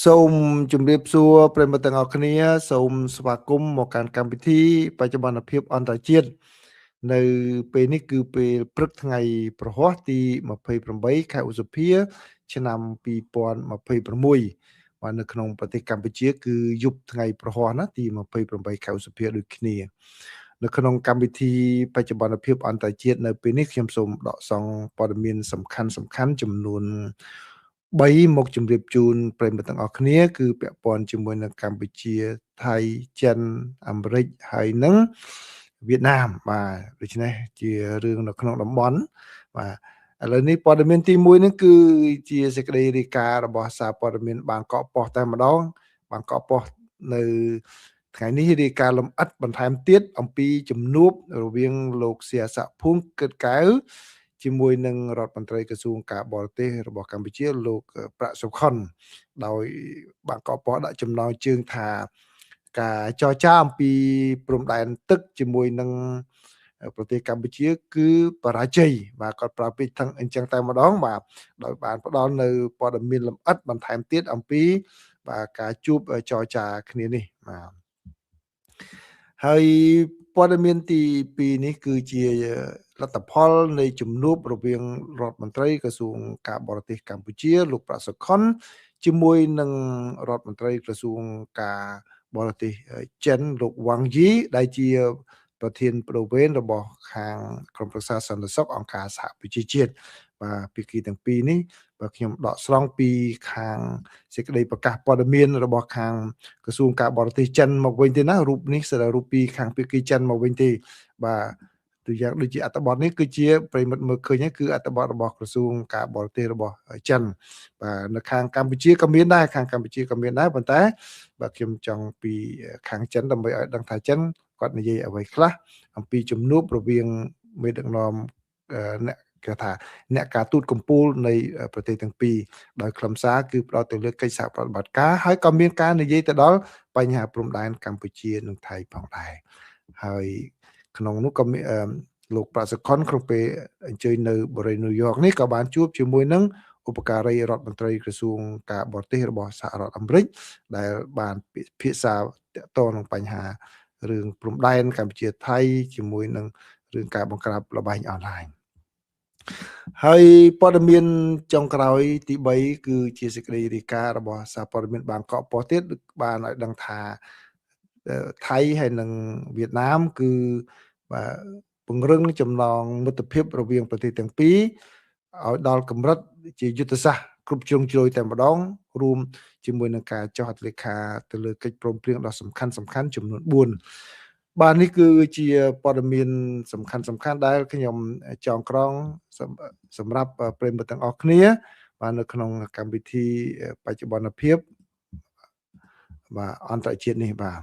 សូមជម្រាបសួរប្រិយមិត្តទាំងអស់គ្នាសូមស្វាគមន៍មកកាន់កម្មវិធីបច្ចុប្បន្នភាពអន្តរជាតិនៅពេលនេះគឺពេលព្រឹកថ្ងៃប្រហ័សទី28ខែឧសភាឆ្នាំ2026បាទនៅក្នុងប្រទេសកម្ពុជាគឺយប់ថ្ងៃប្រហ័សណាទី28ខែឧសភាដូចគ្នានៅក្នុងកម្មវិធីបច្ចុប្បន្នភាពអន្តរជាតិនៅពេលនេះខ្ញុំសូមដកសង្កព័ត៌មានសំខាន់ចំនួន3មកជម្រាបជូនប្រិយមិត្តទាំងអស់គ្នាគឺពាក់ព័ន្ធជាមួយនឹងកម្ពុជាថៃចិនអាមេរិកហើយនិងវៀតណាមបាទដូច្នេះជារឿងនៅក្នុងតំបន់បាទឥឡូវនេះព័ត៌មានទី1នេះគឺជាសេចក្តីរាយការណ៍របស់សារព័ត៌មានបាងកកប៉ុស្តិ៍តែម្ដងបាងកកប៉ុស្តិ៍នៅថ្ងៃនេះរាយការណ៍លម្អិតបន្ថែមទៀតអំពីជំនួបរវាងលោកសៀស័កភួងគិតកៅជាមួយនឹងរដ្ឋមន្ត្រីក្រសួងការបរទេសរបស់កម្ពុជាលោកប្រាក់សុខុនដោយបាងកកប៉ុស្តិ៍ដាក់ចំណងជើងថាការចរចាអំពីព្រំដែនទឹកជាមួយនឹងប្រទេសកម្ពុជាគឺបរាជ័យបាទគាត់ប្រាប់ពីទាំងអញ្ចឹងតែម្ដងបាទដោយបានផ្ដល់នៅព័ត៌មានលម្អិតបន្ថែមទៀតអំពីបាទការជួបចរចាគ្នានេះបាទហើយព័ត៌មានទី2នេះគឺជាលទ្ធផលនៃជំនួបរវាងរដ្ឋមន្ត្រីក្រសួងការបរទេសកម្ពុជាលោកប្រាក់សុខុនជាមួយនឹងរដ្ឋមន្ត្រីក្រសួងការបរទេសចិនលោកវ៉ាងយីដែលជាប្រធានប្រវេនរបស់ខាងក្រុមប្រឹក្សាសន្តិសុខអង្គការសហប្រជាជាតិបាទភាគីទាំងពីរនេះបាទខ្ញុំដកស្រង់ពីខាងសេចក្តីប្រកាសព័ត៌មានរបស់ខាងក្រសួងការបរទេសចិនមកវិញទេណារូបនេះស្ដារូបពីខាងភាគីចិនមកវិញទេបាទទូយ៉ាងដូចជាអត្ថបទនេះគឺជាប្រិមិត្តមើលឃើញគឺអត្ថបទរបស់ក្រសួងការបរទេសរបស់ចិនបាទនៅខាងកម្ពុជាក៏មានដែរខាងកម្ពុជាក៏មានដែរប៉ុន្តែបាទខ្ញុំចង់ពីខាងចិនដើម្បីឲ្យដឹងថាចិនគាត់និយាយអ្វីខ្លះអំពីជំនួបរវាងមេដឹកនាំអ្នកគេថាអ្នកការទូតកម្ពុជានៃប្រទេសទាំងពីរដោយខ្លឹមសារគឺផ្ដោតទៅលើកិច្ចសហប្រតិបត្តិការហើយក៏មានការនិយាយទៅដល់បញ្ហាព្រំដែនកម្ពុជានិងថៃផងដែរហើយក្នុងនោះក៏មានលោកប្រាក់សុខុនក្នុងពេលអញ្ជើញនៅបរិយាញូវយ៉កនេះក៏បានជួបជាមួយនឹងឧបការីរដ្ឋមន្ត្រីក្រសួងការបរទេសរបស់សហរដ្ឋអាមេរិកដែលបានពិភាក្សាទាក់ទងនឹងបញ្ហារឿងព្រំដែនកម្ពុជាថៃជាមួយនឹងរឿងការបង្ក្រាបល្បែងអនឡាញហើយព័ត៌មានចុងក្រោយទី3គឺជាសេចក្តីរាយការណ៍របស់សារព័ត៌មានបាងកកប៉ុស្តិ៍ទៀតបានឲ្យដឹងថាថៃហើយនិងវៀតណាមគឺបាទពង្រឹងចំណងមិត្តភាពរវាងប្រទេសទាំងពីរឲ្យដល់កម្រិតជាយុទ្ធសាស្ត្រគ្រប់ជ្រុងជ្រោយតែម្ដងរួមជាមួយនឹងការចុះហត្ថលេខាទៅលើកិច្ចព្រមព្រៀងដ៏សំខាន់ចំនួន4បាទនេះគឺជាព័ត៌មានសំខាន់ដែលខ្ញុំចងក្រងសម្រាប់ប្រិយមិត្តទាំងអស់គ្នាបាទនៅក្នុងកម្មវិធីបច្ចុប្បន្នភាពបាទអន្តរជាតិនេះបាទ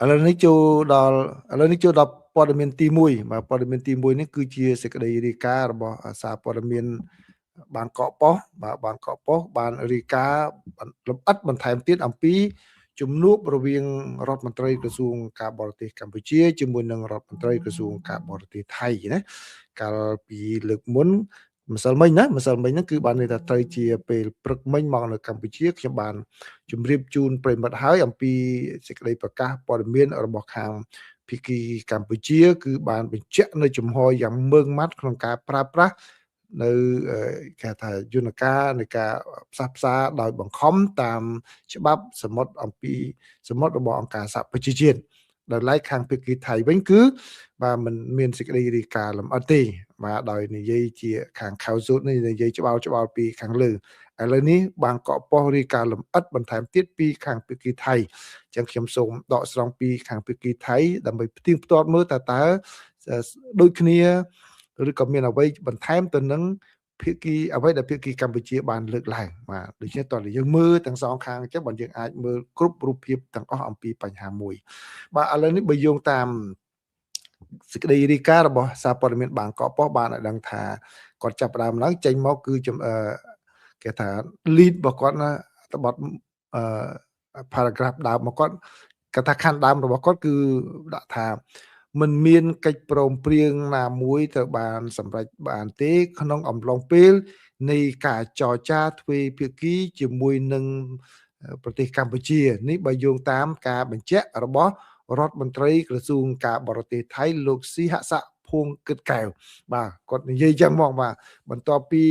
ឥឡូវនេះចូលដល់ព័ត៌មានទី1បាទព័ត៌មានទី1នេះគឺជាសេចក្តីរាយការណ៍របស់សារព័ត៌មានបាងកកប៉ុស្តិ៍បាទបាងកកប៉ុស្តិ៍បានរាយការណ៍លម្អិតបន្ថែមទៀតអំពីជំនួបរវាងរដ្ឋមន្ត្រីក្រសួងការបរទេសកម្ពុជាជាមួយនឹងរដ្ឋមន្ត្រីក្រសួងការបរទេសថៃណាកាលពីលើកមុនម្សិលមិញហ្នឹងគឺបានន័យថាត្រូវជាពេលព្រឹកមិញមកនៅកម្ពុជាខ្ញុំបានជម្រាបជូនប្រិមិត្តហើយអំពីសេចក្តីប្រកាសព័ត៌មានរបស់ខាងភាគីកម្ពុជាគឺបានបញ្ជាក់នៅចំហយ៉ាងម៉ឺងម៉ាត់ក្នុងការប្រើប្រាស់នៅគេថាយន្តការនៃការផ្សះផ្សាដោយបង្ខំតាមច្បាប់សមុទ្រអំពីសមុទ្ររបស់អង្គការសហប្រជាជាតិដោយឡែកខាងភាគីថៃវិញគឺបាទมันមានសេចក្តីរាយការណ៍លម្អិតទេបាទដោយនិយាយជាខាងខៅស៊ូតនេះនិយាយច្បាល់ពីខាងលើឥឡូវនេះបាងកកប៉ុស្តិ៍រាយការណ៍លម្អិតបន្ថែមទៀតពីខាងភាគីថៃអញ្ចឹងខ្ញុំសូមដកស្រង់ពីខាងភាគីថៃដើម្បីផ្ទៀងផ្ទាត់មើលតើដូចគ្នាឬក៏មានអ្វីបន្ថែមទៅនឹងភាគីអ្វីដែលភាគីកម្ពុជាបានលើកឡើងបាទដូច្នេះតើយើងមើលទាំងសងខាងអញ្ចឹងបើយើងអាចមើលគ្រប់រូបភាពទាំងអស់អំពីបញ្ហាមួយបាទឥឡូវនេះបើយោងតាមសេចក្តីរាយការណ៍របស់សារព័ត៌មានបាងកកប៉ុស្តិ៍បានឲ្យដឹងថាគាត់ចាប់ផ្ដើមឡើងចេញមកគឺគេថា lead របស់គាត់ណាតបparagraph ដើមរបស់គាត់ថាខណ្ឌដើមរបស់គាត់គឺដាក់ថាមិនមានកិច្ចព្រមព្រៀងណាមួយត្រូវបានសម្រេចបានទេក្នុងអំឡុងពេល នៃការចរចាទ្វេភាគីជាមួយនឹងប្រទេសកម្ពុជានេះបើយោងតាមការបញ្ជាក់របស់រដ្ឋមន្ត្រីក្រសួងការបរទេសថៃលោកស៊ីហស័កភួងគិតកែវបាទគាត់និយាយចឹងមកបាទបន្ទាប់ពី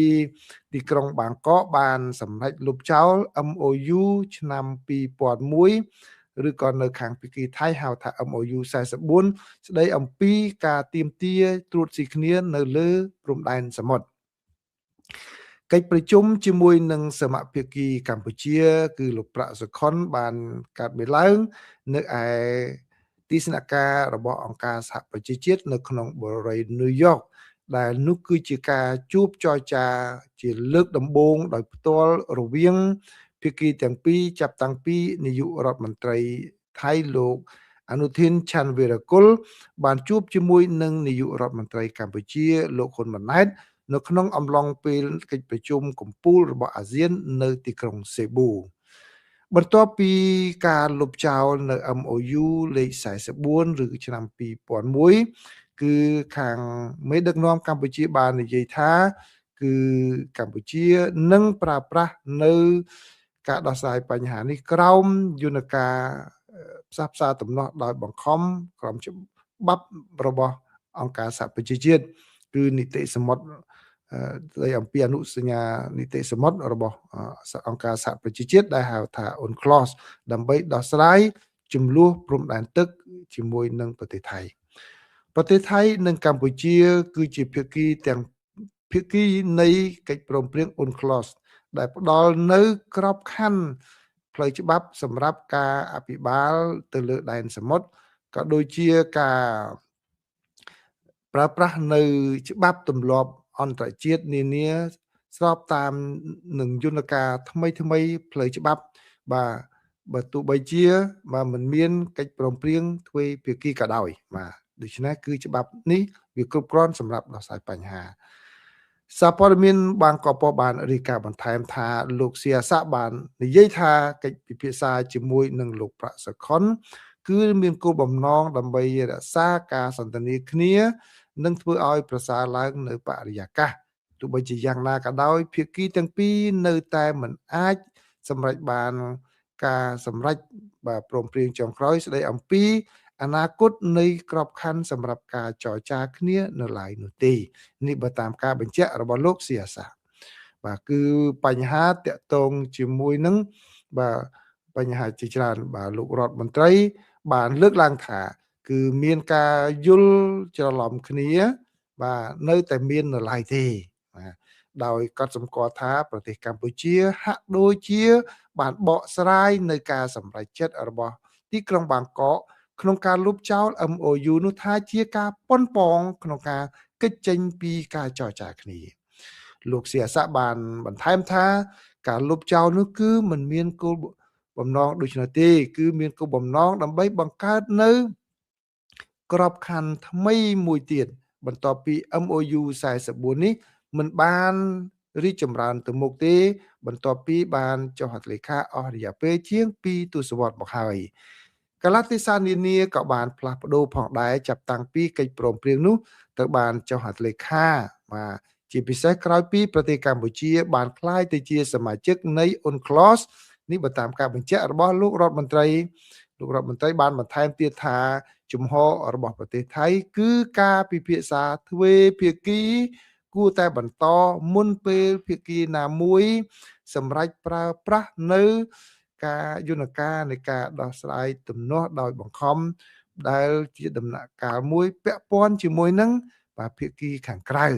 ទីក្រុងបាងកកបានសម្រេចលុបចោល MOU ឆ្នាំ2001ឬក៏នៅខាងភាគីថៃហៅថា MOU 44ស្ដីអំពីការទាមទារត្រួតស៊ីគ្នានៅលើព្រំដែនសមុទ្រកិច្ចប្រជុំជាមួយនឹងសមាភាគីកម្ពុជាគឺលោកប្រាក់សុខុនបានកាត់មានឡើងនៅឯទីស្នាក់ការរបស់អង្គការសហប្រជាជាតិនៅក្នុងបូរីញូវយ៉កដែលនោះគឺជាការជួបចរចាជាលើកដំបូងដោយផ្ទាល់រវាងភាគីទាំងពីរចាប់តាំងពីនាយករដ្ឋមន្ត្រីថៃលោកអនុทิនឆាន់វីរគុលបានជួបជាមួយនឹងនាយករដ្ឋមន្ត្រីកម្ពុជាលោកហ៊ុនម៉ាណែតនៅក្នុងអំឡុងពេលកិច្ចប្រជុំកំពូលរបស់អាស៊ាននៅទីក្រុងសេប៊ូបន្ទាប់ពីការលុបចោលនៅ MOU លេខ44ឬឆ្នាំ2001គឺខាងមេដឹកនាំកម្ពុជាបាននិយាយថាគឺកម្ពុជានឹងប្រើប្រាស់នៅការដោះស្រាយបញ្ហានេះក្រោមយន្តការផ្សះផ្សាទំនាស់ដោយបង្ខំក្រមច្បាប់របស់អង្គការសហប្រជាជាតិគឺនីតិសមុទ្រស្ដីអំពីអនុសញ្ញានីតិសមុទ្ររបស់អង្គការសហប្រជាជាតិដែលហៅថា UNCLOS ដើម្បីដោះស្រាយចំនួនព្រំដែនទឹកជាមួយនឹងប្រទេសថៃនិងកម្ពុជាគឺជាភាគីទាំងភាគីនៃកិច្ចព្រមព្រៀង UNCLOS ដែលផ្ដល់នៅក្របខ័ណ្ឌផ្លូវច្បាប់សម្រាប់ការអភិបាលទៅលើដែនសមុទ្រក៏ដូចជាការប្រើប្រាស់នៅច្បាប់ទម្លាប់អន្តរជាតិនានាស្របតាមនឹងយន្តការថ្មីផ្លូវច្បាប់បាទបើទោះបីជាបើមិនមានកិច្ចព្រមព្រៀងទ្វេភាគីក៏ដោយបាទដូច្នេះគឺច្បាប់នេះវាគ្រប់គ្រាន់សម្រាប់ដោះស្រាយបញ្ហាសារព័ត៌មានបាងកកបានរាយការណ៍បន្ថែមថាលោកសៀស័កបាននិយាយថាកិច្ចពិភាក្សាជាមួយនឹងលោកប្រាក់សុខុនគឺមានគោលបំណងដើម្បីរក្សាការសន្ទនាគ្នានិងធ្វើឲ្យប្រសើរឡើងនៅបរិយាកាសទោះបីជាយ៉ាងណាក៏ដោយភាគីទាំងពីរនៅតែមិនអាចសម្រេចបានការសម្រេចបាទព្រមព្រៀងចុងក្រោយស្ដីអំពីអនាគតនៃក្របខ័ណ្ឌសម្រាប់ការចរចាគ្នានៅឡើយនោះទេនេះបើតាមការបញ្ជាក់របស់លោកសៀសាបាទគឺបញ្ហាតាក់ទងជាមួយនឹងបាទបញ្ហាជាច្រើនបាទលោករដ្ឋមន្ត្រីបានលើកឡើងថាគឺមានការយល់ច្រឡំគ្នាបាទនៅតែមាននៅឡើយទេបាទដោយកត់សម្គាល់ថាប្រទេសកម្ពុជាហាក់ដូចជាបានបកស្រាយនៅការសម្រេចចិត្តរបស់ទីក្រុងបាងកកក្នុងការលុបចោល MOU នោះថាជាការប៉ុនប៉ងក្នុងការកិច្ចចេញពីការចរចាគ្នាលោកសៀស័កបានបន្ថែមថាការលុបចោលនោះគឺមិនមានគោលបំណងដូចនោះទេគឺមានគោលបំណងដើម្បីបង្កើតនៅក្របខ័ណ្ឌថ្មីមួយទៀតបន្ទាប់ពី MOU 44នេះមិនបានរីកចម្រើនទៅមុខទេបន្ទាប់ពីបានចុះហត្ថលេខាអស់រយៈពេលជាង2ទសវត្សរ៍មកហើយកាលៈទេសៈនានាក៏បានផ្លាស់ប្ដូរផងដែរចាប់តាំងពីកិច្ចព្រមព្រៀងនោះទៅបានចុះហត្ថលេខាបាទជាពិសេសក្រោយពីប្រទេសកម្ពុជាបានក្លាយទៅជាសមាជិកនៃ UNCLOS នេះបើតាមការបញ្ជាក់របស់លោករដ្ឋមន្ត្រីបានបន្ថែមទៀតថាជំហររបស់ប្រទេសថៃគឺការពិភាក្សាទ្វេភាគីគួរតែបន្តមុនពេលភាគីណាមួយសម្រាប់ប្រើប្រាស់នៅការយន្តការនៃការដោះស្រាយទំនាស់ដោយបង្ខំដែលជាដំណាក់កាលមួយពាក់ព័ន្ធជាមួយនឹងភាគីខាងក្រៅ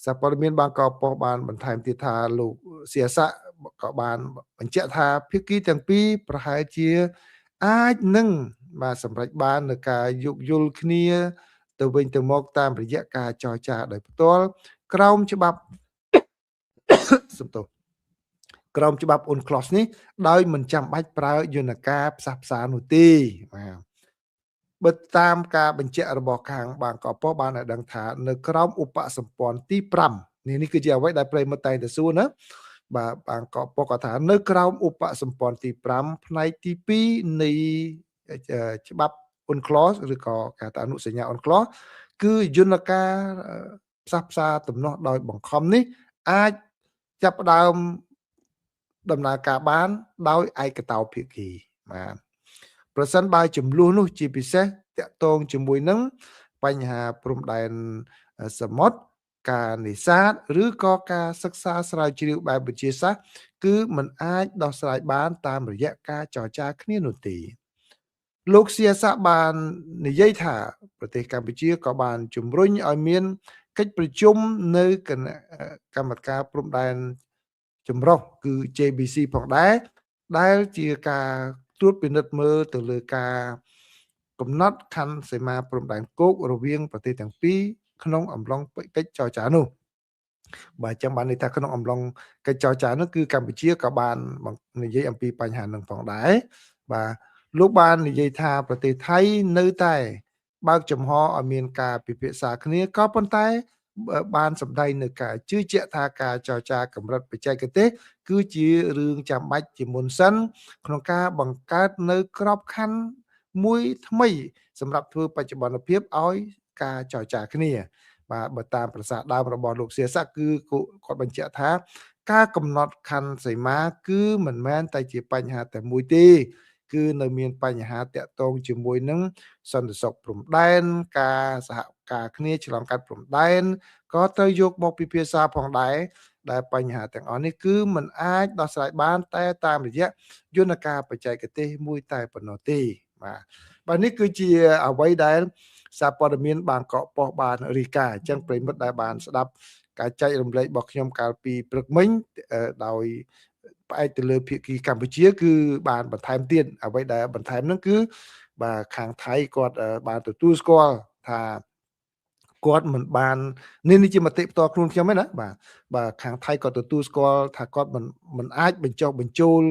សារព័ត៌មានបាងកកប៉ុស្តិ៍បានបន្ថែមទៀតថាលោកសៀស័កក៏បានបញ្ជាក់ថាភាគីទាំងពីរប្រហែលជាអាចនឹងបាទសម្រេចបាននៅការយោគយល់គ្នាទៅវិញទៅមកតាមរយៈការចរចាដោយផ្ទាល់ក្រោមច្បាប់សំទោសក្រោមច្បាប់ UNCLOS នេះដោយមិនចាំបាច់ប្រើយន្តការផ្សះផ្សានោះទេបាទបើតាមការបញ្ជាក់របស់ខាងបាងកកប៉ុស្តិ៍បានឲ្យដឹងថានៅក្រោមឧបសម្ព័ន្ធទី5នេះគឺជាអ្វីដែលប្រិយមិត្តតែងតែសួរណាបាទបាងកកប៉ុស្តិ៍គាត់ថានៅក្រោមឧបសម្ព័ន្ធទី5ផ្នែកទី2នៃច្បាប់ UNCLOS ឬក៏គេហៅថាអនុសញ្ញា UNCLOS គឺយន្តការផ្សះផ្សាទំនាស់ដោយបង្ខំនេះ អាចចាប់ផ្ដើមដំណើរការបានដោយឯកតោភាគីបាទប្រសិនបើចំនួននោះជាពិសេសតាក់ទងជាមួយនឹងបញ្ហាព្រំដែនសមុទ្រការនេសាទឬក៏ការសិក្សាស្រាវជ្រាវបែបវិទ្យាសាស្ត្រគឺมันអាចដោះស្រាយបានតាមរយៈការចរចាគ្នានោះទេលោកសៀស័កបាននិយាយថាប្រទេសកម្ពុជាក៏បានជំរុញឲ្យមានកិច្ចប្រជុំនៅគណៈកម្មការព្រំដែនចម្រុះគឺ JBC ផងដែរដែលជាការត្រួតពិនិត្យមើលទៅលើការកំណត់ខណ្ឌសីមាព្រំដែនគោករវាងប្រទេសទាំងពីរក្នុងអំឡុងកិច្ចចរចានោះបាទចឹងបានន័យថាក្នុងអំឡុងកិច្ចចរចានោះគឺកម្ពុជាក៏បាននិយាយអំពីបញ្ហានឹងផងដែរបាទលោកបាននិយាយថាប្រទេសថៃនៅតែបើកចំហឲ្យមានការពិភាក្សាគ្នាក៏ប៉ុន្តែបានសម្ដែងនៅការជឿជាក់ថាការចរចាកម្រិតបច្ចេកទេសគឺជារឿងចាំបាច់ជាមុនសិនក្នុងការបង្កើតនៅក្របខ័ណ្ឌមួយថ្មីសម្រាប់ធ្វើបច្ចុប្បន្នភាពឲ្យការចរចាគ្នាបាទបើតាមប្រសាសន៍ដើមរបស់លោកសៀស័កគឺគាត់បញ្ជាក់ថាការកំណត់ខណ្ឌសីមាគឺមិនមែនតែជាបញ្ហាតែមួយទេគឺនៅមានបញ្ហាតាក់ទងជាមួយនឹងសន្តិសុខព្រំដែនការសហការគ្នាឆ្លងកាត់ព្រំដែនក៏ត្រូវយកមកពិភាក្សាផងដែរដែលបញ្ហាទាំងអស់នេះគឺมันអាចដោះស្រាយបានតែតាមរយៈយន្តការបច្ចេកទេសមួយតែប៉ុណ្ណោះទេបាទនេះគឺជាអ្វីដែលសារព័ត៌មានបាងកកប៉ុស្តិ៍បានរាយការណ៍អញ្ចឹងប្រិមិត្តដែលបានស្ដាប់ការចែករំលែករបស់ខ្ញុំកាលពីព្រឹកមិញដោយផ្អែកទៅលើភាគីកម្ពុជាគឺបានបន្ថែមទៀតអ្វីដែលបន្ថែមហ្នឹងគឺបាទខាងថៃគាត់បានទទួលស្គាល់ថាគាត់មិនបាននេះជាមតិផ្ទាល់ខ្លួនខ្ញុំឯណាបាទខាងថៃគាត់ទទួលស្គាល់ថាគាត់មិនអាចបញ្ចុះបញ្ចូល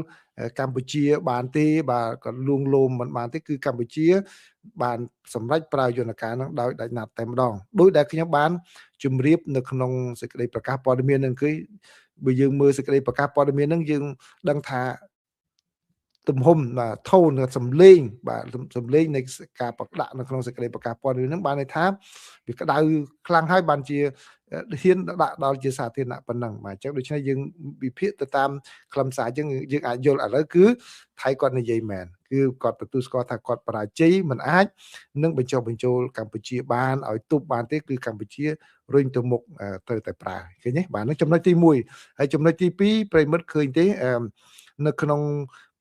កម្ពុជាបានទេបាទគាត់លួងលោមមិនបានទេគឺកម្ពុជាបានសម្រេចប្រើយន្តការនឹងដោយដាច់ណាត់តែម្ដងដោយដែលខ្ញុំបានជម្រាបនៅក្នុងសេចក្តីប្រកាសព័ត៌មាននឹងគឺបើយើងមើលសេចក្តីប្រកាសព័ត៌មាននឹងយើងដឹងថាទំហំបាទថូនសំឡេងបាទសំឡេងនៃការប្រដាក់នៅក្នុងសេចក្តីប្រកាសព័ត៌មានហ្នឹងបានន័យថាវាក្តៅខ្លាំងហើយបានជាហ៊ានដាក់ដល់ជាសាធារណៈប៉ុណ្ណឹងបាទអញ្ចឹងដូច្នេះយើងវិភាគទៅតាមខ្លឹមសារអញ្ចឹងយើងអាចយល់ឥឡូវគឺថៃគាត់និយាយមែនគឺគាត់ទទួលស្គាល់ថាគាត់បរាជ័យមិនអាចនឹងបញ្ចុះបញ្ចូលកម្ពុជាបានឲ្យទប់បានទេគឺកម្ពុជារុញទៅមុខត្រូវតែប្រើឃើញទេបាទនឹងចំណុចទី1ហើយចំណុចទី2ប្រិមិត្តឃើញទេនៅក្នុង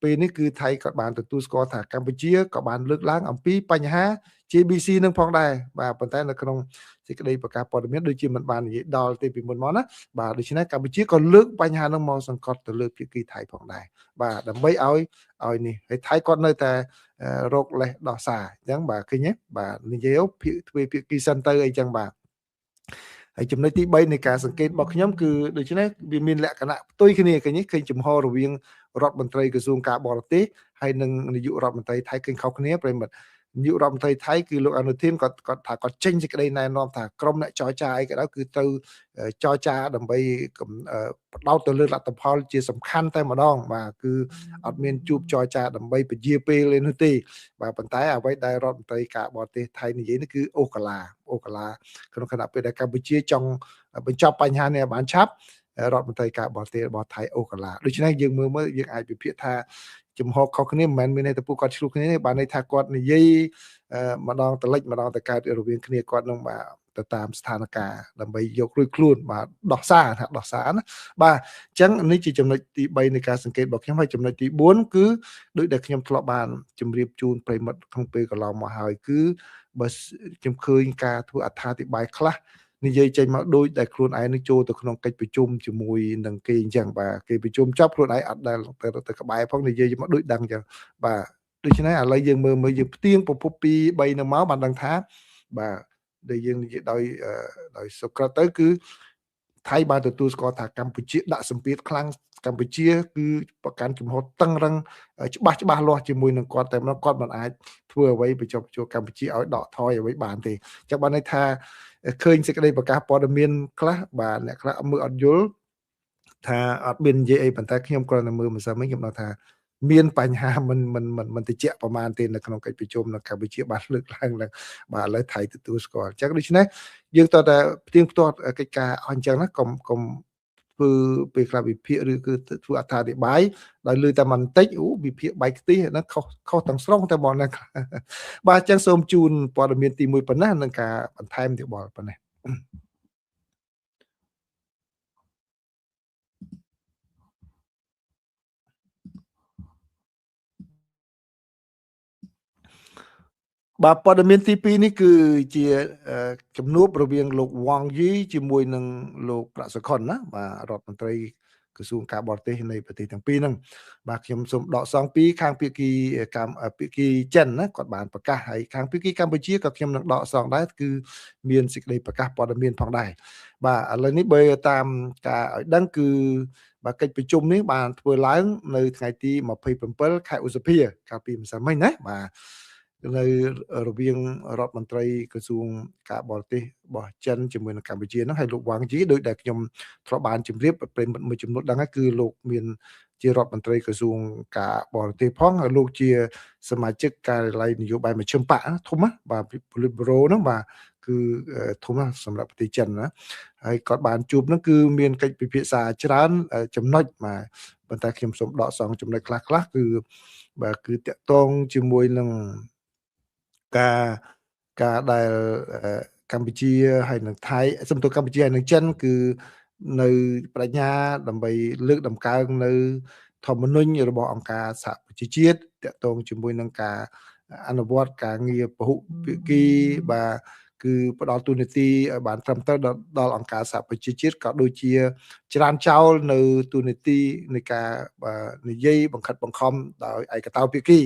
ពេលនេះគឺថៃក៏បានទទួលស្គាល់ថាកម្ពុជាក៏បានលើកឡើងអំពីបញ្ហា JBC នឹងផងដែរបាទប៉ុន្តែនៅក្នុងសេចក្តីប្រកាសព័ត៌មានដូចជាមិនបាននិយាយដល់ទេពីមុនមកណាបាទដូច្នេះកម្ពុជាក៏លើកបញ្ហានឹងមកសង្កត់ទៅលើភាគីថៃផងដែរបាទដើម្បីឲ្យនេះហើយថៃគាត់នៅតែរកលេសដោះសារអញ្ចឹងបាទឃើញទេបាទនិយាយធ្វើភាគីសិនទៅអីចឹងបាទហើយចំណុចទី3នៃការសង្កេតរបស់ខ្ញុំគឺដូច្នេះវាមានលក្ខណៈផ្ទុយគ្នាឃើញចំហរវាងរដ្ឋមន្ត្រីក្រសួងការបរទេសហើយនិងនាយករដ្ឋមន្ត្រីថៃឃើញខុសគ្នាប្រិមិត្តនាយករដ្ឋមន្ត្រីថៃគឺលោកអនុทิនគាត់ថាគាត់ចេញសេចក្តីណែនាំថាក្រុមអ្នកចរចាអីក៏ដោយគឺត្រូវចរចាដើម្បីបដោតទៅលើលទ្ធផលជាសំខាន់តែម្ដងបាទគឺអត់មានជួបចរចាដើម្បីពជាពេលឯនោះទេបាទប៉ុន្តែអ្វីដែលរដ្ឋមន្ត្រីការបរទេសថៃនិយាយនេះគឺអូកាឡាក្នុងគណៈពេលដែលកម្ពុជាចង់បញ្ចប់បញ្ហានេះឲ្យបានឆាប់រដ្ឋមន្ត្រីការបរទេសរបស់ថៃអូកាឡាដូច្នេះយើងមើលយើងអាចវិភាគថាចំហខុសគ្នាមិនមែនមានន័យថាពួកគាត់ឆ្លោះគ្នាទេបានន័យថាគាត់និយាយម្ដងទៅលិចម្ដងទៅកើតរវាងគ្នាគាត់នឹងបាទទៅតាមស្ថានភាពដើម្បីយករួចខ្លួនបាទដោះសារណាបាទអញ្ចឹងនេះជាចំណុចទី3នៃការសង្កេតរបស់ខ្ញុំហើយចំណុចទី4គឺដូចដែលខ្ញុំធ្លាប់បានជម្រាបជូនប្រិមិត្តក្នុងពេលកន្លងមកហើយគឺបើខ្ញុំឃើញការធ្វើអត្ថាធិប្បាយខ្លះនិយាយចេញមកដូចដែលខ្លួនឯងនឹងចូលទៅក្នុងកិច្ចប្រជុំជាមួយនឹងគេអញ្ចឹងបាទគេប្រជុំចប់ខ្លួនឯងអត់ដែលទៅក្បែរផងនិយាយមកដូចដឹងអញ្ចឹងបាទដូច្នេះឥឡូវយើងមើលយើងផ្ទៀងប្រភព2 3នឹងមកបានដឹងថាបាទដែលយើងនិយាយដោយសុក្រិតទៅគឺថៃបានទទួលស្គាល់ថាកម្ពុជាដាក់សម្ពាធខ្លាំងកម្ពុជាគឺប្រកាន់ជំហរតឹងរឹងច្បាស់លាស់ជាមួយនឹងគាត់តែម្ដងគាត់មិនអាចធ្វើអ្វីបញ្ចុះបញ្ចូលកម្ពុជាឲ្យដកថយអ្វីបានទេចឹងបានន័យថាឃើញសេចក្តីប្រកាសព័ត៌មានខ្លះបាទអ្នកខ្លះមើលអត់យល់ថាអត់មាននិយាយអីប៉ុន្តែខ្ញុំគ្រាន់តែមើលម្សិលមិញខ្ញុំដឹងថាមានបញ្ហាមិនតិចប្រមាណទេនៅក្នុងកិច្ចប្រជុំនៅកម្ពុជាបានលើកឡើងបាទឥឡូវថៃទទួលស្គាល់អញ្ចឹងដូច្នេះយើងតើផ្ទៀងផ្ទាត់កិច្ចការអស់អញ្ចឹងណាកុំ ធ្វើពេលខ្លះវិភាគឬគឺធ្វើអត្ថាធិប្បាយដោយលើតែបន្តិចអូវិភាគបាយខ្ទិះហ្នឹងខុសទាំងស្រុងតែបងណាបាទអញ្ចឹងសូមជូនព័ត៌មានទី1ប៉ុណ្ណេះនិងការបន្ថែមយោបល់ប៉ុណ្ណេះបាទព័ត៌មានទី2នេះគឺជាជំនួបរវាងលោកវ៉ាងយីជាមួយនឹងលោកប្រាក់សុខុនណាបាទរដ្ឋមន្ត្រីក្រសួងការបរទេសនៃប្រទេសទាំងពីរហ្នឹងបាទខ្ញុំសូមដកសងពីខាងភាគីចិនណាគាត់បានប្រកាសហើយខាងភាគីកម្ពុជាក៏ខ្ញុំនឹងដកសងដែរគឺមានសេចក្តីប្រកាសព័ត៌មានផងដែរបាទឥឡូវនេះបើតាមការឲ្យដឹងគឺបាទកិច្ចប្រជុំនេះបានធ្វើឡើងនៅថ្ងៃទី27ខែឧសភាកាលពីម្សិលមិញណាបាទនៅរវាងរដ្ឋមន្ត្រីក្រសួងការបរទេសរបស់ចិនជាមួយនឹងកម្ពុជាហ្នឹងហើយលោកវ៉ាងជីដោយដែលខ្ញុំធ្លាប់បានជម្រាបប្រិមត្តមួយចំនួនដឹងហើយគឺលោកមានជារដ្ឋមន្ត្រីក្រសួងការបរទេសផងហើយលោកជាសមាជិកការិយាល័យនយោបាយមជ្ឈិមបកធំណាបាទ Politburo ហ្នឹងបាទគឺធំណាស់សម្រាប់ប្រទេសចិនណាហើយគាត់បានជួបហ្នឹងគឺមានកិច្ចពិភាក្សាច្រើនចំណុចបាទប៉ុន្តែខ្ញុំសូមដកសងចំណុចខ្លះៗគឺបាទគឺតកតងជាមួយនឹងការដែលកម្ពុជាហើយនិងថៃសំទោសកម្ពុជាហើយនិងចិនគឺនៅបញ្ញាដើម្បីលើកតម្កើងនៅធម្មនុញ្ញរបស់អង្គការសហប្រជាជាតិតកតងជាមួយនឹងការអនុវត្តការងារពហុភាគីបាទគឺផ្ដល់ទូនាទីឲ្យបានត្រឹមត្រូវដល់អង្គការសហប្រជាជាតិក៏ដូចជាច្រានចោលនៅទូនាទីនៃការនិយាយបង្ខិតបង្ខំដោយឯកតោភាគី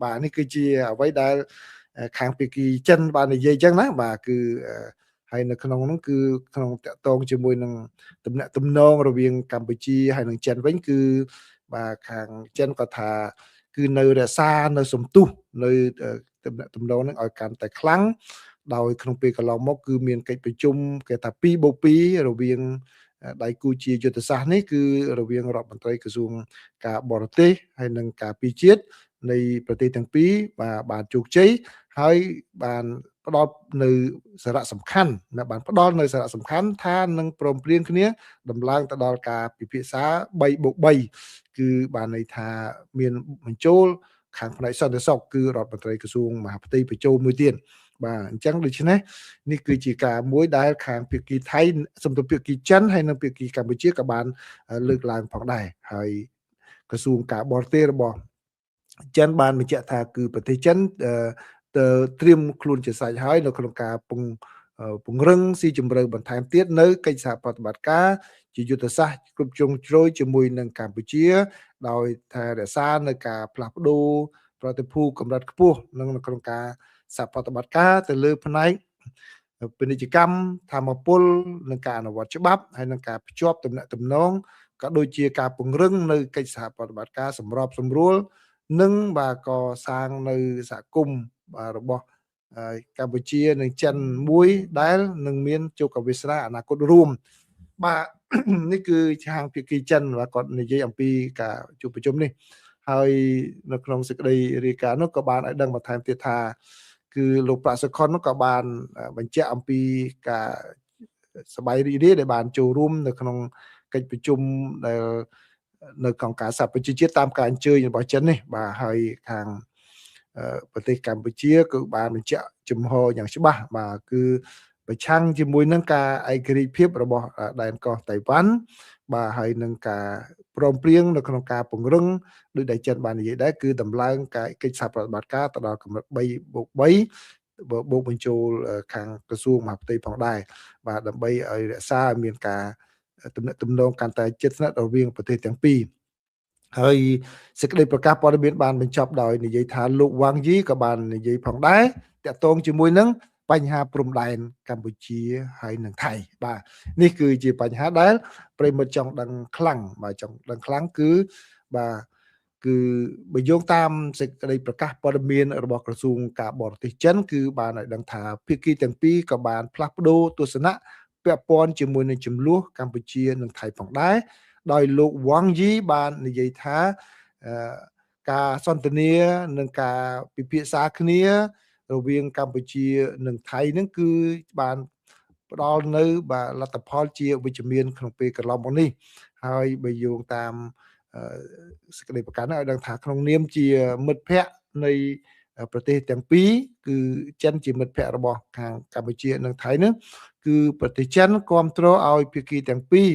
បាទនេះគឺជាអ្វីដែលខាងភាគីចិនបាននិយាយអញ្ចឹងណាបាទគឺហើយនៅក្នុងនោះគឺក្នុងតកតងជាមួយនឹងទំនាក់ទំនងរវាងកម្ពុជាហើយនិងចិនវិញគឺបាទខាងចិនក៏ថាគឺនៅរក្សានៅសំទុះនៅទំនាក់ទំនងនឹងឲ្យកាន់តែខ្លាំងដោយក្នុងពេលកន្លងមកគឺមានកិច្ចប្រជុំគេថា2+2រវាងដៃគូជាយុទ្ធសាស្ត្រនេះគឺរវាងរដ្ឋមន្ត្រីក្រសួងការបរទេសហើយនិងការពារជាតិនៃប្រទេសទាំងពីរបានជោគជ័យហើយបានផ្ដល់នៅសារៈសំខាន់បានផ្ដល់នៅសារៈសំខាន់ថានឹងព្រមព្រៀងគ្នាដំឡើងទៅដល់ការពិភាក្សា 3+3 គឺបានន័យថាមានបញ្ចូលខាងផ្នែកសន្តិសុខគឺរដ្ឋមន្ត្រីក្រសួងមហាផ្ទៃបញ្ចូលមួយទៀតបាទអញ្ចឹងដូច្នេះនេះគឺជាការមួយដែលខាងភាគីថៃសំទោសភាគីចិនហើយនិងភាគីកម្ពុជាក៏បានលើកឡើងផងដែរហើយក្រសួងការបរទេសរបស់ចិនបានបញ្ជាក់ថាគឺប្រទេសចិនទៅត្រៀមខ្លួនជាស្រេចហើយនៅក្នុងការពង្រឹងស៊ីជម្រៅបន្ថែមទៀតនៅកិច្ចសហប្រតិបត្តិការជាយុទ្ធសាស្ត្រគ្រប់ជ្រុងជ្រោយជាមួយនឹងកម្ពុជាដោយថែរក្សានៅការផ្លាស់ប្ដូរប្រតិភូកម្រិតខ្ពស់នៅក្នុងការសហប្រតិបត្តិការទៅលើផ្នែកពាណិជ្ជកម្មធម្មពលនិងការអនុវត្តច្បាប់ហើយនិងការភ្ជាប់ទំនាក់ទំនងក៏ដូចជាការពង្រឹងនៅកិច្ចសហប្រតិបត្តិការសម្របសម្រួលនិងបាទកសាងនៅសហគមន៍របស់កម្ពុជានិងចិនមួយដែលនឹងមានជោគវាសនាអនាគតរួមបាទនេះគឺខាងភាគីចិនបាទគាត់និយាយអំពីការជួបប្រជុំនេះហើយនៅក្នុងសេចក្តីរាយការណ៍នោះក៏បានឲ្យដឹងបន្ថែមទៀតថាគឺលោកប្រាក់សុខុននោះក៏បានបញ្ជាក់អំពីការសប្បាយរីករាយដែលបានចូលរួមនៅក្នុងកិច្ចប្រជុំដែលនៅក្នុងការសហប្រជាជាតិតាមការអញ្ជើញរបស់ចិននេះបាទហើយខាងប្រទេសកម្ពុជាគឺបានបញ្ជាក់ជំហរយ៉ាងច្បាស់បាទគឺប្រឆាំងជាមួយនឹងការឯករាជ្យភាពរបស់ដែនកោះតៃវ៉ាន់បាទហើយនឹងការព្រមព្រៀងនៅក្នុងការពង្រឹងដោយដែលចិនបាននិយាយដែរគឺដំឡើងការកិច្ចសហប្រតិបត្តិការទៅដល់កម្រិត 3+3 បូកបញ្ចូលខាងក្រសួងមហាផ្ទៃផងដែរបាទដើម្បីឲ្យរក្សាមានការទំនាក់ទំនងកាន់តែជិតស្និទ្ធរវាងប្រទេសទាំងពីរហើយសេចក្តីប្រកាសព័ត៌មានបានបញ្ចប់ដោយនិយាយថាលោកវ៉ាងយីក៏បាននិយាយផងដែរតាក់ទងជាមួយនឹងបញ្ហាព្រំដែនកម្ពុជាហើយនិងថៃបាទនេះគឺជាបញ្ហាដែលប្រិមិត្តចង់ដឹងខ្លាំងបាទចង់ដឹងខ្លាំងគឺបាទគឺបើយោងតាមសេចក្តីប្រកាសព័ត៌មានរបស់ក្រសួងការបរទេសចិនគឺបានឲ្យដឹងថាភាគីទាំងពីរក៏បានផ្លាស់ប្ដូរទស្សនៈពាក់ព័ន្ធជាមួយនឹងចំនួនកម្ពុជានិងថៃផងដែរដោយលោកវ៉ាងយីបាននិយាយថាការសន្ទនានិងការពិភាក្សាគ្នារវាងកម្ពុជានិងថៃនឹងគឺបាន ផ្ដល់នៅបាទលទ្ធផលជាវិជ្ជមានក្នុងពេលកន្លងមកនេះហើយបើយោងតាមសេចក្តីប្រកាសនេះឲ្យដឹងថាក្នុងនាមជាមិត្តភ័ក្តិនៃប្រទេសទាំងពីរគឺចិនជាមិត្តភ័ក្តិរបស់ខាងកម្ពុជានិងថៃនោះគឺប្រទេសចិនគ្រប់គ្រងឲ្យភាគីទាំងពីរ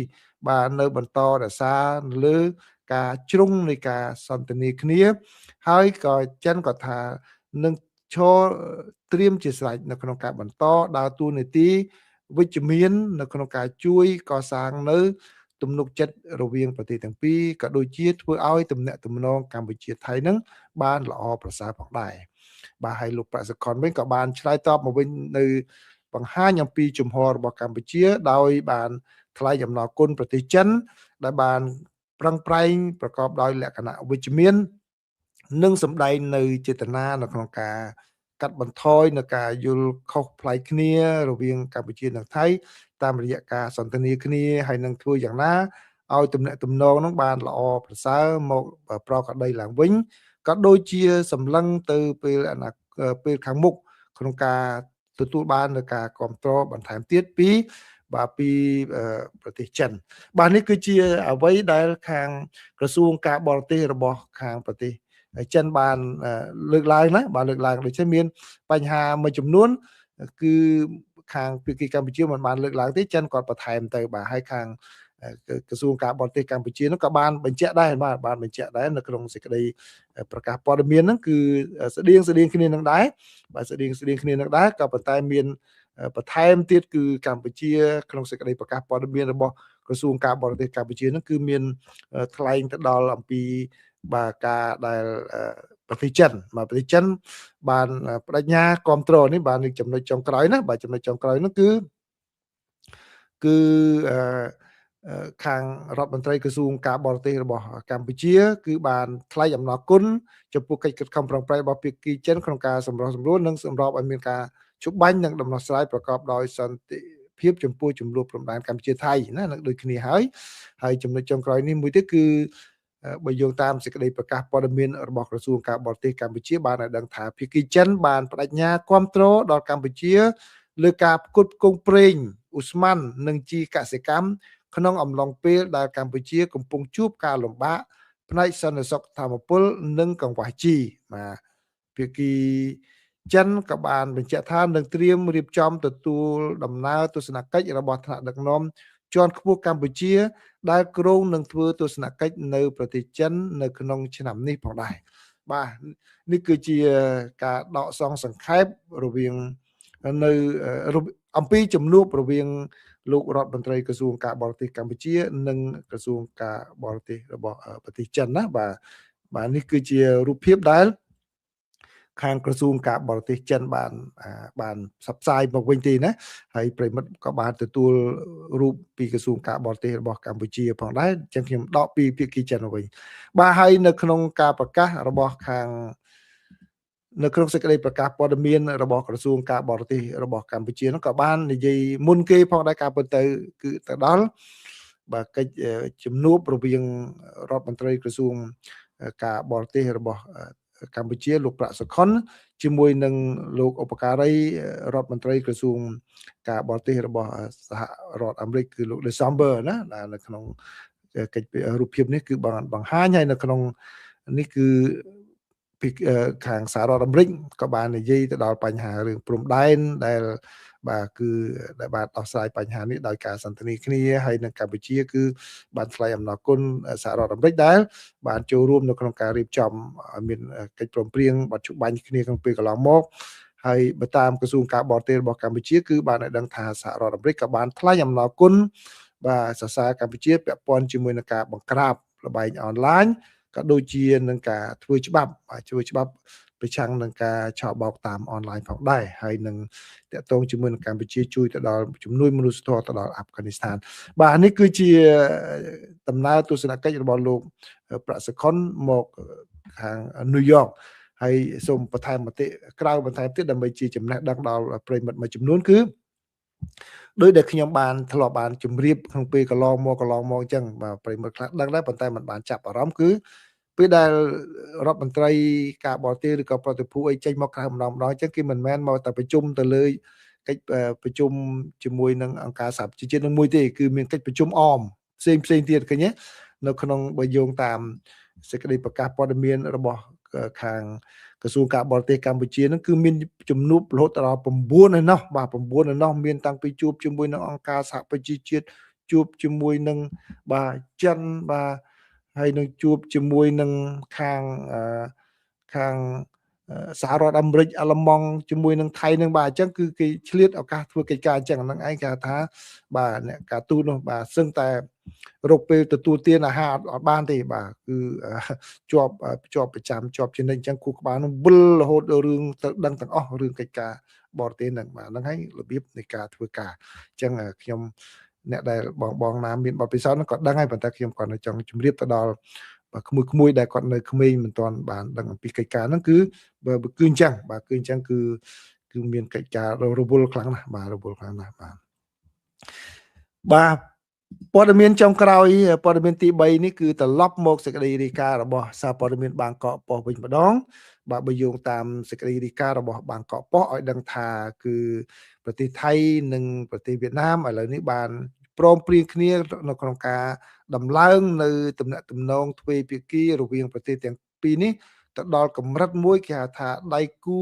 បាទនៅបន្តរក្សាលើការជ្រុងនៃការសន្ទនាគ្នាហើយក៏ចិនក៏ថានឹងឈរត្រៀមជាស្រេចនៅក្នុងការបន្តដើរតួនាទីវិជ្ជមាននៅក្នុងការជួយកសាងនៅទំនុកចិត្តរវាងប្រទេសទាំងពីរក៏ដូចជាធ្វើឲ្យទំនាក់ទំនងកម្ពុជាថៃនឹងបានល្អប្រសើរផងដែរបាទហើយលោកប្រាក់សុខុនវិញក៏បានឆ្លើយតបមកវិញនៅបង្ហាញអំពីជំហររបស់កម្ពុជាដោយបានថ្លែងអំណរគុណប្រទេសចិនដែលបានប្រឹងប្រែងប្រកបដោយលក្ខណៈវិជ្ជមាននិងសម្ដែងនៅចេតនានៅក្នុងការកាត់បន្ថយនៅការយល់ខុសប្លែកគ្នារវាងកម្ពុជានិងថៃតាមរយៈការសន្ទនាគ្នាហើយនឹងធ្វើយ៉ាងណាឲ្យទំនាក់ទំនងនឹងបានល្អប្រសើរមកប្រកបដីឡើងវិញក៏ដូចជាសម្លឹងទៅពេលខាងមុខក្នុងការទទួលបាននៅការគ្រប់គ្រងបន្ថែមទៀតពីប្រទេសចិនបាទនេះគឺជាអ្វីដែលខាងក្រសួងការបរទេសរបស់ខាងប្រទេសចិនបានលើកឡើងណាបានលើកឡើងដូច្នេះមានបញ្ហាមួយចំនួនគឺខាងភាគីកម្ពុជាមិនបានលើកឡើងទេចិនគាត់បន្ថែមទៅបាទហើយខាងក្រសួងការបរទេសកម្ពុជានោះក៏បានបញ្ជាក់ដែរបានបញ្ជាក់ដែរនៅក្នុងសេចក្តីប្រកាសព័ត៌មានហ្នឹងគឺស្តៀងគ្នានឹងដែរបាទស្តៀងគ្នានឹងដែរក៏ប៉ុន្តែមានបន្ថែមទៀតគឺកម្ពុជាក្នុងសេចក្តីប្រកាសព័ត៌មានរបស់ក្រសួងការបរទេសកម្ពុជានោះគឺមានថ្លែងទៅដល់អំពីបាទការដែលប្រទេសចិនបានបដិញ្ញាគ្រប់គ្រងនេះបានចំណុចចុងក្រោយណាបាទចំណុចចុងក្រោយនោះគឺខាងរដ្ឋមន្ត្រីក្រសួងការបរទេសរបស់កម្ពុជាគឺបានថ្លែងអំណរគុណចំពោះកិច្ចខិតខំប្រឹងប្រែងរបស់ភាគីចិនក្នុងការសម្រុះសម្រួលនិងសម្របឲ្យមានការជប់បាញ់និងដំណោះស្រាយប្រកបដោយសន្តិភាពចំពោះចំនួនព្រំដែនកម្ពុជាថៃណានឹងដូចគ្នាហើយចំណុចចុងក្រោយនេះមួយទៀតគឺបើយោងតាមសេចក្តីប្រកាសព័ត៌មានរបស់ក្រសួងការបរទេសកម្ពុជាបានឲ្យដឹងថាភាគីចិនបានបដិញ្ញាគ្រប់គ្រងដល់កម្ពុជាលើការផ្គត់ផ្គង់ប្រេងឧស្ម័ននិងជីកសិកម្មក្នុងអំឡុងពេលដែលកម្ពុជាកំពុងជួបការលំបាកផ្នែកសន្តិសុខធម្មពលនិងកង្វះជីបាទភាគីចិនក៏បានបញ្ជាក់ថានឹងត្រៀមរៀបចំទទួលដំណើរទស្សនកិច្ចរបស់ថ្នាក់ដឹកនាំជាន់ខ្ពស់កម្ពុជាដែលគ្រោងនឹងធ្វើទស្សនកិច្ចនៅប្រទេសចិននៅក្នុងឆ្នាំនេះផងដែរបាទនេះគឺជាការដកសងសង្ខេបរវាងនៅអំពីជំនួបរវាងលោករដ្ឋមន្ត្រីក្រសួងការបរទេសកម្ពុជានិងក្រសួងការបរទេសរបស់ប្រទេសចិនណាបាទនេះគឺជារូបភាពដែលខាងក្រសួងការបរទេសចិនបានផ្សព្វផ្សាយមកវិញទេណាហើយប្រិមិត្តក៏បានទទួលរូបពីក្រសួងការបរទេសរបស់កម្ពុជាផងដែរអញ្ចឹងខ្ញុំដកពីភាគីចិនមកវិញបាទហើយនៅក្នុងការប្រកាសរបស់ខាងនៅក្នុងសេចក្តីប្រកាសព័ត៌មានរបស់ក្រសួងការបរទេសរបស់កម្ពុជានោះក៏បាននិយាយមុនគេផងដែរការពិតទៅគឺទៅដល់បាទកិច្ចជំនួបរវាងរដ្ឋមន្ត្រីក្រសួងការបរទេសរបស់កម្ពុជាលោកប្រាក់សុខុនជាមួយនឹងលោកឧបការីរដ្ឋមន្ត្រីក្រសួងការបរទេសរបស់សហរដ្ឋអាមេរិកគឺលោក December ណានៅក្នុងកិច្ចរូបភាពនេះគឺបានបង្ហាញហើយនៅក្នុងនេះគឺខាងសហរដ្ឋអាមេរិកក៏បាននិយាយទៅដល់បញ្ហារឿងព្រំដែនដែលបាទគឺដែលបានដោះស្រាយបញ្ហានេះដោយការសន្ទនាគ្នាហើយនៅកម្ពុជាគឺបានថ្លែងអំណរគុណសហរដ្ឋអាមេរិកដែលបានចូលរួមនៅក្នុងការរៀបចំឲ្យមានកិច្ចព្រមព្រៀងបច្ចុប្បន្នគ្នាក្នុងពេលកន្លងមកហើយបើតាមក្រសួងការបរទេសរបស់កម្ពុជាគឺបានឲ្យដឹងថាសហរដ្ឋអាមេរិកក៏បានថ្លែងអំណរគុណបាទសរសើរកម្ពុជាពាក់ព័ន្ធជាមួយនឹងការបង្ក្រាបល្បែងអនឡាញក៏ដូចជានឹងការធ្វើច្បាប់ប្រឆាំងនឹងការឆោបបោកតាមអនឡាញផងដែរហើយនឹងតាក់ទងជាមួយនឹងកម្ពុជាជួយទៅដល់ជំនួយមនុស្សធម៌ទៅដល់អាហ្វហ្គានីស្ថានបាទនេះគឺជាដំណើរទស្សនកិច្ចរបស់លោកប្រាក់សុខុនមកខាងញូវយ៉កហើយសូមបន្ថែមមតិក្រៅបន្ថែមទៀតដើម្បីជាចំណេះដឹងដល់ប្រិមិត្តមួយចំនួនគឺដោយដែលខ្ញុំបានធ្លាប់បានជម្រាបក្នុងពេលកន្លងមកអញ្ចឹងបាទប្រិមិត្តខ្លះដឹងដែរប៉ុន្តែมันបានចាប់អារម្មណ៍គឺពេលដែលរដ្ឋមន្ត្រីការបរទេសឬក៏ប្រតិភូអីចេញមកក្រៅម្ដងអញ្ចឹងគេមិនមែនមកតែប្រជុំទៅលើ កិច្ចប្រជុំជាមួយនឹងអង្គការសហប្រជាជាតិនឹងមួយទេគឺមានកិច្ចប្រជុំអមផ្សេងទៀតឃើញទេនៅក្នុងបើយោងតាមសេចក្តីប្រកាសព័ត៌មានរបស់ខាងក្រសួងការបរទេសកម្ពុជានឹងគឺមានជំនួបរហូតដល់9ឯណោះបាទ9ឯណោះមានតាំងពីជួបជាមួយនឹងអង្គការសហប្រជាជាតិជួបជាមួយនឹងបាទចិនបាទហើយនឹងជួបជាមួយនឹងខាងសហរដ្ឋអាមេរិកអាល្លឺម៉ង់ជាមួយនឹងថៃនឹងបាទអញ្ចឹងគឺគេឆ្លៀតឱកាសធ្វើកិច្ចការអញ្ចឹងហ្នឹងឯងគេថាបាទអ្នកការទូតនោះបាទសឹងតែរកពេលទទួលទានអាហារអត់បានទេបាទគឺជាប់ប្រចាំជាប់ជានិច្ចអញ្ចឹងគូក្បាលនោះវិលរហូតដល់រឿងទៅដឹងទាំងអស់រឿងកិច្ចការបរទេសហ្នឹងបាទហ្នឹងហើយរបៀបនៃការធ្វើការអញ្ចឹងខ្ញុំអ្នកដែលបងណាមានបទពិសោធន៍ហ្នឹងក៏ដឹងហើយប៉ុន្តែខ្ញុំគាត់នៅចង់ជម្រាបទៅដល់ក្មួយដែលគាត់នៅក្មេងមិនទាន់បានដឹងអំពីកិច្ចការហ្នឹងគឺអញ្ចឹងបាទគឺអញ្ចឹងគឺមានកិច្ចការរវល់ខ្លាំងណាស់បាទរវល់ខ្លាំងណាស់បាទព័ត៌មានចុងក្រោយព័ត៌មានទី3នេះគឺត្រឡប់មកសេចក្តីរាយការណ៍របស់សារព័ត៌មានបាងកកប៉ុស្តិ៍វិញម្ដងបាទបើយោងតាមសេចក្តីរាយការណ៍របស់បាងកកប៉ុស្តិ៍ឲ្យដឹងថាគឺប្រទេសថៃនិងប្រទេសវៀតណាមឥឡូវនេះបានព្រមព្រៀងគ្នានៅក្នុងការដំឡើងនៅទំនាក់ទំនងទ្វេភាគីរវាងប្រទេសទាំងពីរនេះទៅដល់កម្រិតមួយគេហៅថាដៃគូ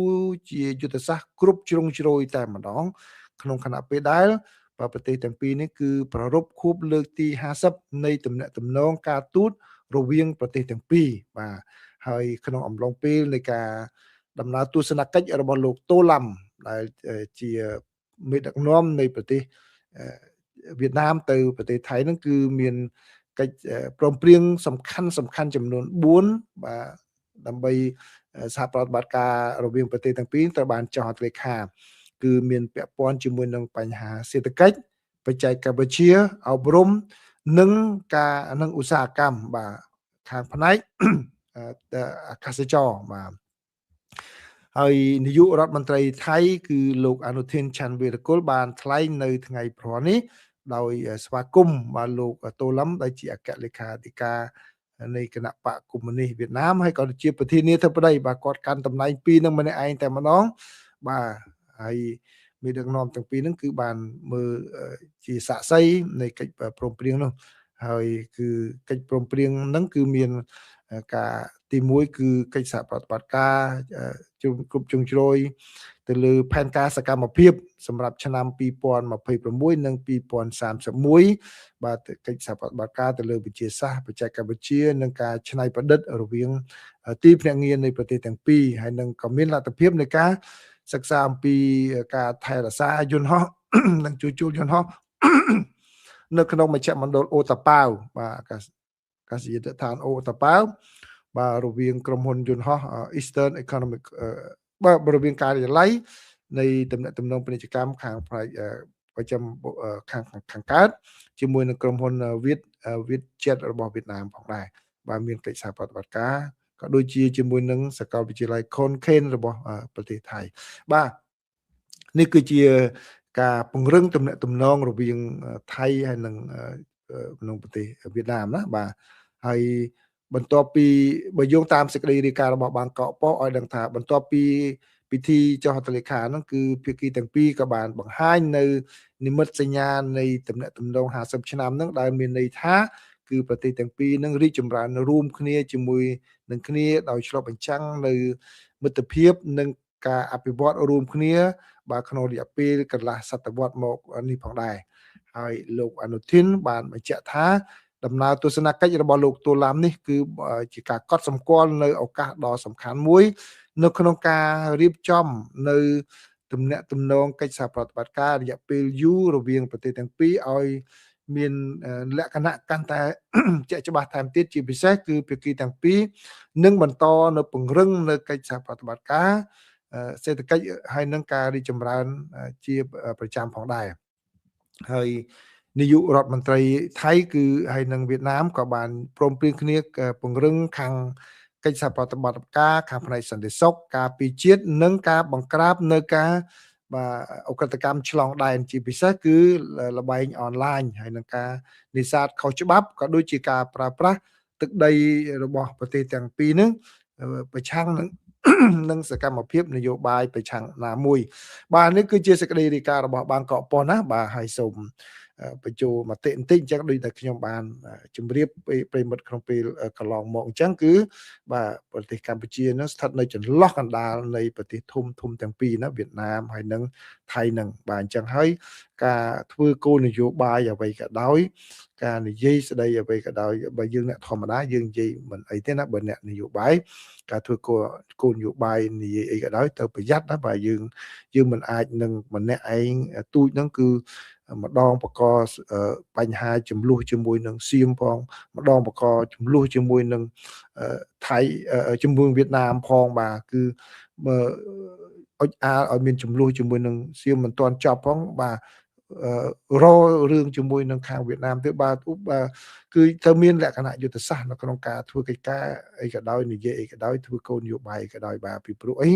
ជាយុទ្ធសាស្ត្រគ្រប់ជ្រុងជ្រោយតែម្ដងក្នុងខណៈពេលដែលប្រទេសទាំងពីរនេះគឺប្រារព្ធខួបលើកទី50នៃទំនាក់ទំនងការទូតរវាងប្រទេសទាំងពីរបាទហើយក្នុងអំឡុងពេលនៃការដំណើរទស្សនកិច្ចរបស់លោកតូឡាំដែលជាមេដឹកនាំនៃប្រទេសវៀតណាមទៅប្រទេសថៃហ្នឹងគឺមានកិច្ចព្រមព្រៀងសំខាន់ចំនួន4បាទដើម្បីសហប្រតិបត្តិការរវាងប្រទេសទាំងពីរត្រូវបានចុះហត្ថលេខាគឺមានពាក់ព័ន្ធជាមួយនឹងបញ្ហាសេដ្ឋកិច្ចបច្ចេកវិទ្យាអប់រំនិងឧស្សាហកម្មបាទខាងផ្នែកអាកាសចរបាទហើយនាយករដ្ឋមន្ត្រីថៃគឺលោកអនុทิន ឆាន់វីរកុលបានថ្លែងនៅថ្ងៃព្រហស្បតិ៍នេះដោយស្វាគមន៍បាទលោកតូឡាំដែលជាអគ្គលេខាធិការនៃគណៈបកកុម្មុយនីសវៀតណាមហើយក៏ជាប្រធានាធិបតីបាទគាត់កាន់តំណែង2នឹងម្នាក់ឯងតែម្ដងបាទហើយមានដឹកនាំទាំងពីរហ្នឹងគឺបានមើលជាសាក្សីនៃកិច្ចព្រមព្រៀងនោះហើយគឺកិច្ចព្រមព្រៀងហ្នឹងគឺមានការទី1គឺកិច្ចសហប្រតិបត្តិការគ្រប់ជ្រុងជ្រោយទៅលើផែនការសកម្មភាពសម្រាប់ឆ្នាំ2026និង2031បាទកិច្ចសហប្រតិបត្តិការទៅលើវិទ្យាសាស្ត្របច្ចេកវិទ្យានិងការច្នៃប្រឌិតរវាងទីភ្នាក់ងារនៃប្រទេសទាំងពីរហើយនឹងក៏មានលទ្ធភាពនៃការសិក្សាអំពីការថែរក្សាយន្តហោះនិងជួសជុលយន្តហោះនៅក្នុងមជ្ឈមណ្ឌលអូតាប៉ាវបាទអាកាសយានដ្ឋានអូតាប៉ាវបាទរវាងក្រុមហ៊ុនយន្តហោះ Eastern Economic បាទរវាងការិយាល័យនៃទំនាក់ទំនងពាណិជ្ជកម្មខាងផ្នែកប្រចាំខាងកើតជាមួយនឹងក្រុមហ៊ុនVietjet របស់វៀតណាមផងដែរបាទមានកិច្ចសហប្រតិបត្តិការក៏ដូចជាជាមួយនឹងសាកលវិទ្យាល័យ Khon Kaen របស់ប្រទេសថៃបាទនេះគឺជាការពង្រឹងទំនាក់ទំនងរវាងថៃហើយនិងក្នុងប្រទេសវៀតណាមណាបាទហើយបន្ទាប់ពីបើយោងតាមសេចក្តីរាយការណ៍របស់បាងកកប៉ុស្តិ៍ឲ្យដឹងថាបន្ទាប់ពីពិធីចុះហត្ថលេខាហ្នឹងគឺភាគីទាំងពីរក៏បានបង្ហាញនៅនិមិត្តសញ្ញានៃទំនាក់ទំនង50ឆ្នាំហ្នឹងដែលមានន័យថាគឺប្រទេសទាំងពីរនឹងរីកចម្រើនរួមគ្នាជាមួយនឹងគ្នាដោយឆ្លុះបញ្ចាំងនៅមិត្តភាពនិងការអភិវឌ្ឍរួមគ្នាបាទក្នុងរយៈពេលកន្លះសតវត្សមកនេះផងដែរហើយលោកអនុทิនបានបញ្ជាក់ថាដំណើរទស្សនកិច្ចរបស់លោកតូឡាំនេះគឺជាការកត់សម្គាល់នៅឱកាសដ៏សំខាន់មួយនៅក្នុងការរៀបចំនៅទំនាក់ទំនងកិច្ចសហប្រតិបត្តិការរយៈពេលយូររវាងប្រទេសទាំងពីរឲ្យមានលក្ខណៈកាន់តែជាក់ច្បាស់ថែមទៀតជាពិសេសគឺភាគីទាំងពីរនឹងបន្តនៅពង្រឹងនៅកិច្ចសហប្រតិបត្តិការសេដ្ឋកិច្ចហើយនឹងការរីកចម្រើនជាប្រចាំផងដែរហើយនាយករដ្ឋមន្ត្រីថៃគឺហើយនិងវៀតណាមក៏បានព្រមព្រៀងគ្នាពង្រឹងខាងកិច្ចសហប្រតិបត្តិការខាងផ្នែកសន្តិសុខការពារជាតិនិងការបង្ក្រាបនៅការបាទអក្រិតកម្មឆ្លងដែនជាពិសេសគឺល្បែងអនឡាញហើយនឹងការនេសាទខុសច្បាប់ក៏ដូចជាការប្រើប្រាស់ទឹកដីរបស់ប្រទេសទាំងពីរនេះប្រឆាំងនឹង និងសកម្មភាពនយោបាយប្រឆាំងណាមួយបាទនេះគឺជាសេចក្តីរាយការណ៍របស់បានកកប៉ុណ្ណាបាទហើយសូមបញ្ចូលមតិបន្តិចអញ្ចឹងដូចតែខ្ញុំបានជម្រាបប្រិមិត្តក្នុងពេលកន្លងមកអញ្ចឹងគឺបាទប្រទេសកម្ពុជានឹងស្ថិតនៅចន្លោះកណ្ដាលនៃប្រទេសធំទាំងពីរណាវៀតណាមហើយនិងថៃនឹងបាទអញ្ចឹងហើយការធ្វើគោលនយោបាយអ្វីក៏ដោយការនិយាយស្ដីអ្វីក៏ដោយបើយើងអ្នកធម្មតាយើងនិយាយមិនអីទេណាបើអ្នកនយោបាយការធ្វើគោលនយោបាយនិយាយអីក៏ដោយទៅប្រយ័ត្នណាបាទយើងមិនអាចនឹងម្នាក់ឯងទូចហ្នឹងគឺម្ដងបកបញ្ហាចំនួនជាមួយនឹងសៀមផងម្ដងបកចំនួនជាមួយនឹងថៃជាមួយវៀតណាមផងបាទគឺបើអុចអាលឲ្យមានចំនួនជាមួយនឹងសៀមមិនទាន់ចប់ផងបាទររឿងជាមួយនឹងខាងវៀតណាមទៀតបាទគឺត្រូវមានលក្ខណៈយុទ្ធសាស្ត្រនៅក្នុងការធ្វើកិច្ចការអីក៏ដោយនិយាយអីក៏ដោយធ្វើគោលនយោបាយក៏ដោយបាទពីព្រោះអី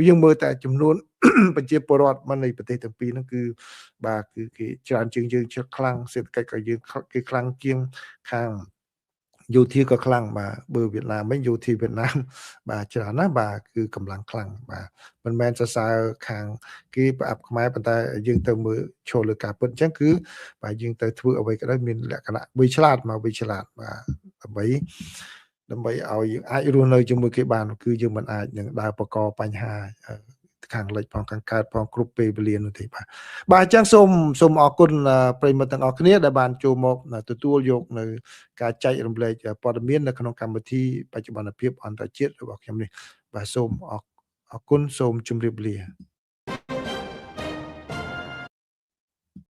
យើងមើលតែចំនួនប្រជាពលរដ្ឋមកនៃប្រទេសទាំងពីរហ្នឹងគឺបាទគឺគេច្រើនជាងយើងខ្លាំងសេដ្ឋកិច្ចក៏យើងគេខ្លាំងជាងខាងយោធាក៏ខ្លាំងបាទបើវៀតណាមវិញយោធាវៀតណាមបាទច្រើនណាស់បាទគឺកម្លាំងខ្លាំងបាទមិនមែនសរសើរខាងគេប្រអាប់ខ្មែរប៉ុន្តែយើងទៅមើលឈលលើការពិតអញ្ចឹងគឺបាទយើងទៅធ្វើអ្វីក៏ដោយមានលក្ខណៈវិឆ្លាតបាទដើម្បីឲ្យយើងអាចរស់នៅជាមួយគេបានគឺយើងមិនអាចនឹងដើរបកបញ្ហាខាងលិចផងខាងកើតផងគ្រប់ពេលវេលានោះទេបាទអញ្ចឹងសូមអរគុណប្រិយមិត្តទាំងអស់គ្នាដែលបានចូលមកទទួលយកនៅការចែករំលែកព័ត៌មាននៅក្នុងកម្មវិធីបច្ចុប្បន្នភាពអន្តរជាតិរបស់ខ្ញុំនេះបាទសូមអរគុណសូមជម្រាបលា